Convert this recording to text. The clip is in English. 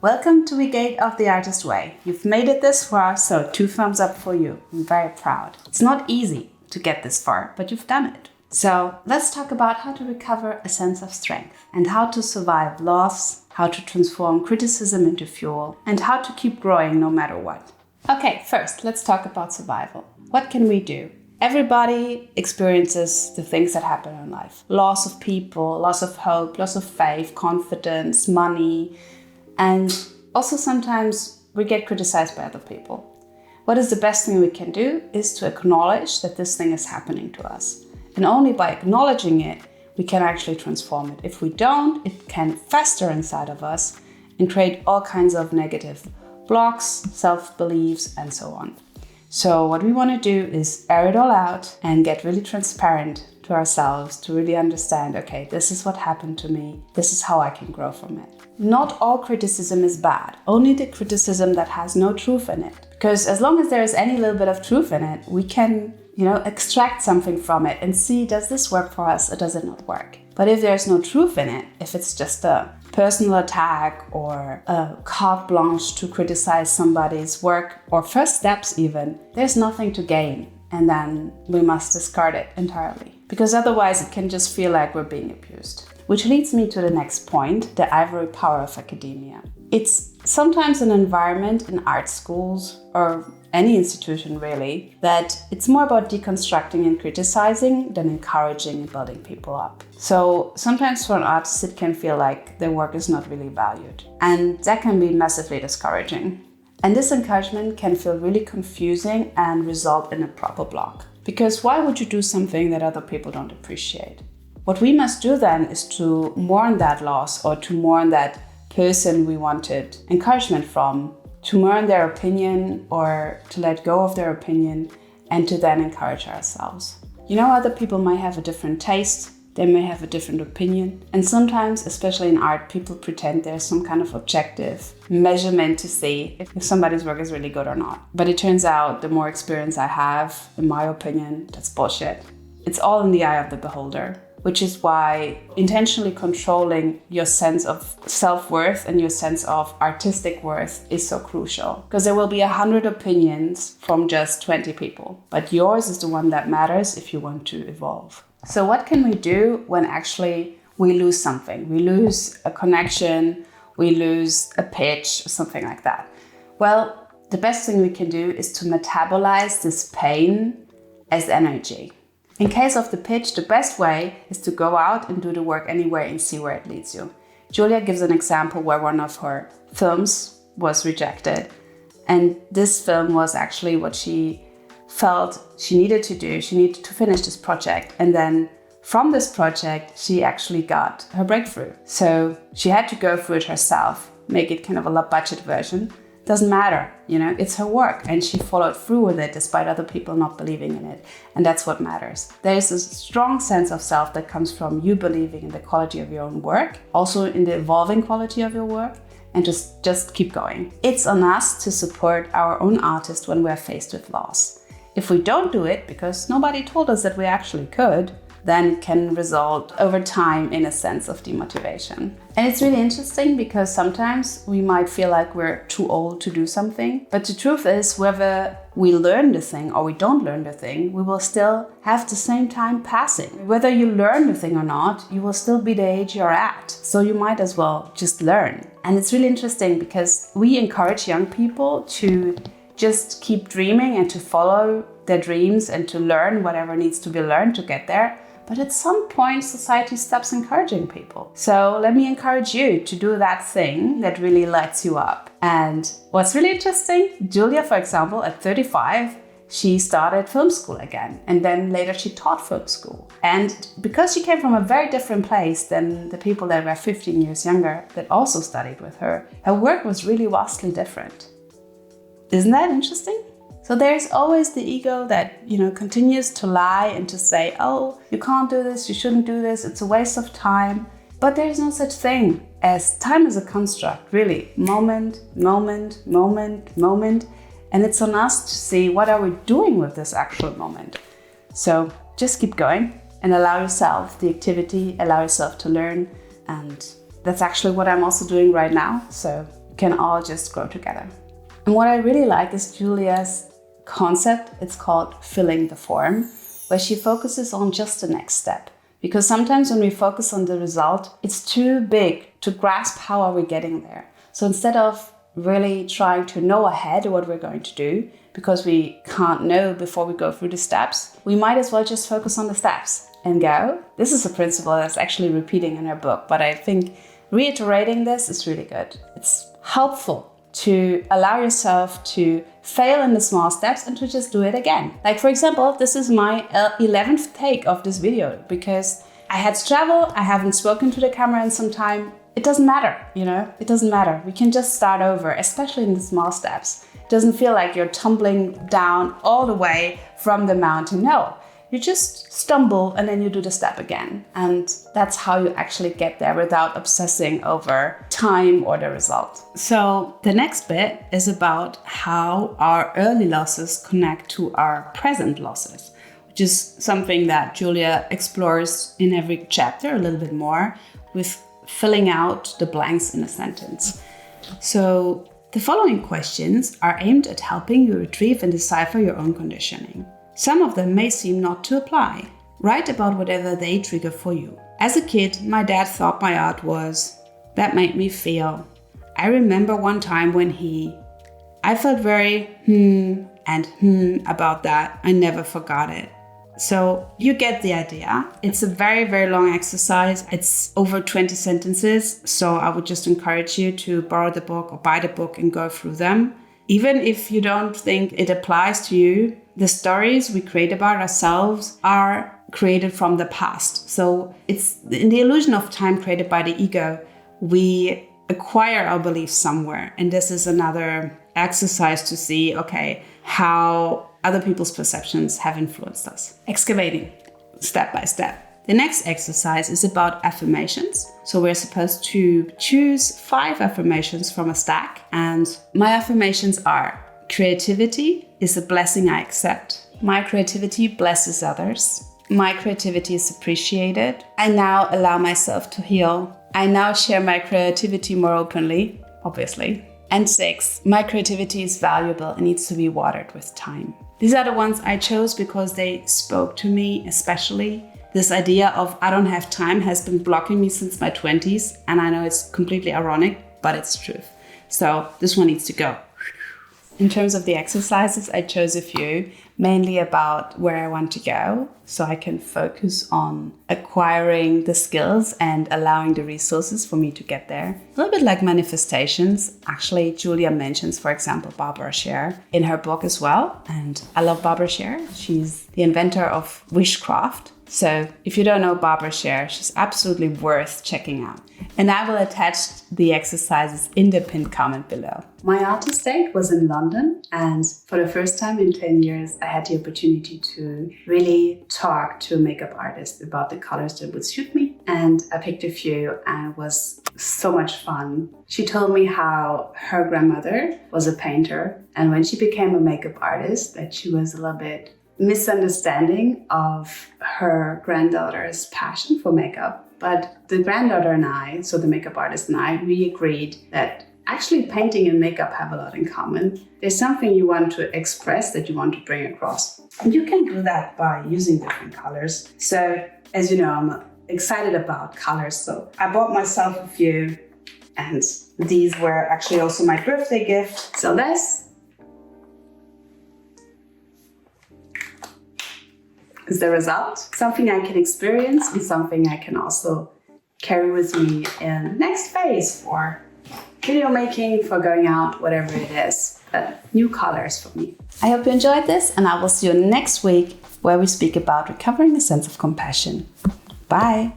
Welcome to We Gate of the Artist Way. You've made it this far, so 2 thumbs up for you. I'm very proud. It's not easy to get this far, but you've done it. So let's talk about how to recover a sense of strength and how to survive loss, how to transform criticism into fuel, and how to keep growing no matter what. Okay, first, let's talk about survival. What can we do? Everybody experiences the things that happen in life. Loss of people, loss of hope, loss of faith, confidence, money, and also sometimes we get criticized by other people. What is the best thing we can do is to acknowledge that this thing is happening to us. And only by acknowledging it, we can actually transform it. If we don't, it can fester inside of us and create all kinds of negative blocks, self-beliefs, and so on. So what we want to do is air it all out and get really transparent to ourselves to really understand, okay, this is what happened to me. This is how I can grow from it. Not all criticism is bad, only the criticism that has no truth in it. Because as long as there is any little bit of truth in it, we can, extract something from it and see, does this work for us or does it not work? But if there's no truth in it, if it's just a personal attack or a carte blanche to criticize somebody's work or first steps even, there's nothing to gain. And then we must discard it entirely. Because otherwise it can just feel like we're being abused. Which leads me to the next point, the ivory power of academia. It's sometimes an environment in art schools or any institution really, that it's more about deconstructing and criticizing than encouraging and building people up. So sometimes for an artist it can feel like their work is not really valued. And that can be massively discouraging. And this encouragement can feel really confusing and result in a proper block. Because why would you do something that other people don't appreciate? What we must do then is to mourn that loss or to mourn that person we wanted encouragement from, to mourn their opinion or to let go of their opinion and to then encourage ourselves. Other people might have a different taste, they may have a different opinion, and sometimes, especially in art, people pretend there's some kind of objective measurement to see if somebody's work is really good or not. But it turns out the more experience I have, in my opinion, that's bullshit. It's all in the eye of the beholder. Which is why intentionally controlling your sense of self-worth and your sense of artistic worth is so crucial. Because there will be 100 opinions from just 20 people. But yours is the one that matters if you want to evolve. So what can we do when actually we lose something? We lose a connection, we lose a pitch, or something like that. Well, the best thing we can do is to metabolize this pain as energy. In case of the pitch, the best way is to go out and do the work anyway and see where it leads you. Julia gives an example where one of her films was rejected. And this film was actually what she felt she needed to do. She needed to finish this project. And then from this project, she actually got her breakthrough. So she had to go through it herself, make it kind of a low budget version. Doesn't matter, it's her work and she followed through with it despite other people not believing in it. And that's what matters. There is a strong sense of self that comes from you believing in the quality of your own work, also in the evolving quality of your work, and just keep going. It's on us to support our own artist when we're faced with loss. If we don't do it because nobody told us that we actually could, then it can result over time in a sense of demotivation. And it's really interesting because sometimes we might feel like we're too old to do something. But the truth is, whether we learn the thing or we don't learn the thing, we will still have the same time passing. Whether you learn the thing or not, you will still be the age you're at. So you might as well just learn. And it's really interesting because we encourage young people to just keep dreaming and to follow their dreams and to learn whatever needs to be learned to get there. But at some point, society stops encouraging people. So let me encourage you to do that thing that really lights you up. And what's really interesting, Julia, for example, at 35, she started film school again. And then later she taught film school. And because she came from a very different place than the people that were 15 years younger that also studied with her, her work was really vastly different. Isn't that interesting? So there's always the ego that, continues to lie and to say, oh, you can't do this, you shouldn't do this, it's a waste of time. But there's no such thing as time as a construct, really. Moment, moment, moment, moment. And it's on us to see what are we doing with this actual moment. So just keep going and allow yourself the activity, allow yourself to learn. And that's actually what I'm also doing right now. So we can all just grow together. And what I really like is Julia's concept. It's called filling the form, where she focuses on just the next step. Because sometimes when we focus on the result, it's too big to grasp how are we getting there. So instead of really trying to know ahead what we're going to do, because we can't know before we go through the steps, we might as well just focus on the steps and go. This is a principle that's actually repeating in her book, but I think reiterating this is really good. It's helpful to allow yourself to fail in the small steps and to just do it again. Like, for example, this is my 11th take of this video because I had to travel, I haven't spoken to the camera in some time. It doesn't matter, it doesn't matter. We can just start over, especially in the small steps. It doesn't feel like you're tumbling down all the way from the mountain. No, you just stumble and then you do the step again. And that's how you actually get there without obsessing over time or the result. So the next bit is about how our early losses connect to our present losses, which is something that Julia explores in every chapter a little bit more with filling out the blanks in a sentence. So the following questions are aimed at helping you retrieve and decipher your own conditioning. Some of them may seem not to apply. Write about whatever they trigger for you. As a kid, my dad thought my art was, that made me feel. I remember one time when I felt very about that. I never forgot it. So you get the idea. It's a very, very long exercise. It's over 20 sentences. So I would just encourage you to borrow the book or buy the book and go through them. Even if you don't think it applies to you, the stories we create about ourselves are created from the past. So it's in the illusion of time created by the ego. We acquire our beliefs somewhere. And this is another exercise to see, okay, how other people's perceptions have influenced us. Excavating step by step. The next exercise is about affirmations. So we're supposed to choose 5 affirmations from a stack. And my affirmations are: creativity is a blessing I accept. My creativity blesses others. My creativity is appreciated. I now allow myself to heal. I now share my creativity more openly, obviously. And 6, my creativity is valuable and needs to be watered with time. These are the ones I chose because they spoke to me especially. This idea of I don't have time has been blocking me since my 20s. And I know it's completely ironic, but it's the truth. So this one needs to go. In terms of the exercises, I chose a few, mainly about where I want to go, so I can focus on acquiring the skills and allowing the resources for me to get there. A little bit like manifestations. Actually, Julia mentions, for example, Barbara Sher in her book as well. And I love Barbara Sher. She's the inventor of wishcraft. So if you don't know Barbara Sher, she's absolutely worth checking out. And I will attach the exercises in the pinned comment below. My artist date was in London, and for the first time in 10 years, I had the opportunity to really talk to a makeup artist about the colors that would suit me. And I picked a few, and it was so much fun. She told me how her grandmother was a painter, and when she became a makeup artist, that she was a little bit misunderstanding of her granddaughter's passion for makeup. But the granddaughter and I, so the makeup artist and I, we agreed that actually painting and makeup have a lot in common. There's something you want to express that you want to bring across. And you can do that by using different colors. So as you know, I'm excited about colors. So I bought myself a few, and these were actually also my birthday gift. So this is the result. Something I can experience and something I can also carry with me in the next phase for video making, for going out, whatever it is. New colors for me. I hope you enjoyed this, and I will see you next week where we speak about recovering a sense of compassion. Bye.